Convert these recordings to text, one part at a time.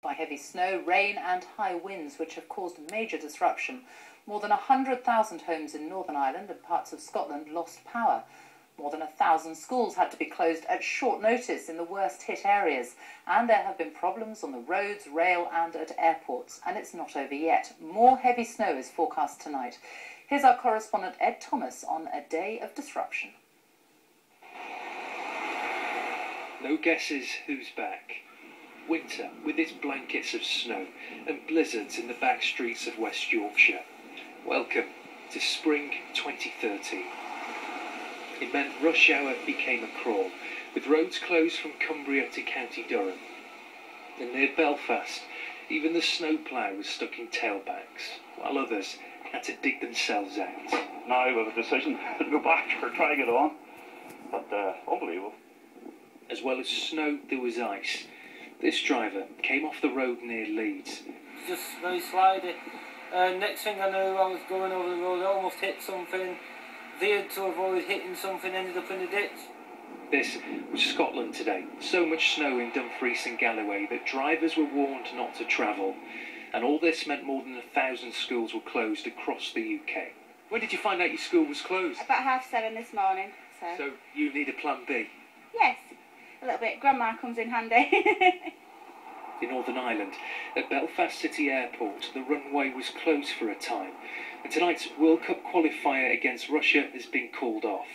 by heavy snow, rain and high winds, which have caused major disruption. More than 100,000 homes in Northern Ireland and parts of Scotland lost power. More than 1,000 schools had to be closed at short notice in the worst hit areas. And there have been problems on the roads, rail and at airports. And it's not over yet. More heavy snow is forecast tonight. Here's our correspondent Ed Thomas on a day of disruption. No guesses who's back. Winter with its blankets of snow and blizzards in the back streets of West Yorkshire. Welcome to spring 2013. It meant rush hour became a crawl, with roads closed from Cumbria to County Durham. And near Belfast, even the snowplough was stuck in tailbacks, while others had to dig themselves out. Now we have a decision to go back or try to get on, but unbelievable. As well as snow, there was ice. This driver came off the road near Leeds. Just very slidey. Next thing I knew, I was going over the road, I almost hit something. Veered to avoid hitting something, ended up in the ditch. This was Scotland today. So much snow in Dumfries and Galloway that drivers were warned not to travel. And all this meant more than 1,000 schools were closed across the UK. When did you find out your school was closed? About 7:30 this morning. So you need a plan B? Yes, a little bit. Grandma comes in handy. In Northern Ireland, at Belfast City Airport, the runway was closed for a time, and tonight's World Cup qualifier against Russia has been called off,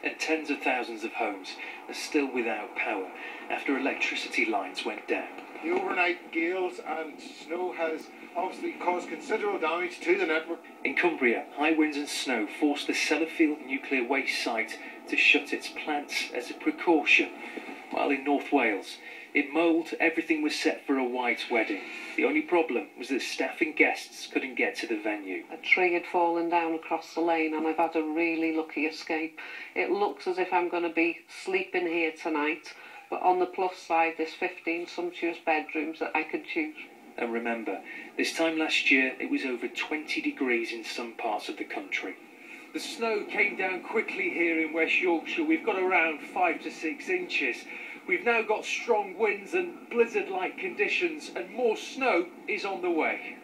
and tens of thousands of homes are still without power after electricity lines went down. The overnight gales and snow has obviously caused considerable damage to the network. In Cumbria, high winds and snow forced the Sellafield nuclear waste site to shut its plants as a precaution, while in North Wales, in Mold, everything was set for a white wedding. The only problem was that staff and guests couldn't get to the venue. A tree had fallen down across the lane and I've had a really lucky escape. It looks as if I'm going to be sleeping here tonight, but on the plus side there's 15 sumptuous bedrooms that I could choose. And remember, this time last year it was over 20 degrees in some parts of the country. The snow came down quickly here in West Yorkshire. We've got around 5 to 6 inches. We've now got strong winds and blizzard-like conditions, and more snow is on the way.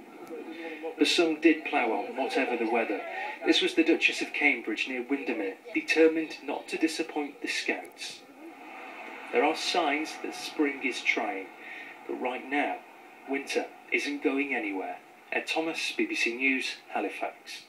The sun did plough on, whatever the weather. This was the Duchess of Cambridge near Windermere, determined not to disappoint the Scouts. There are signs that spring is trying, but right now, winter isn't going anywhere. Ed Thomas, BBC News, Halifax.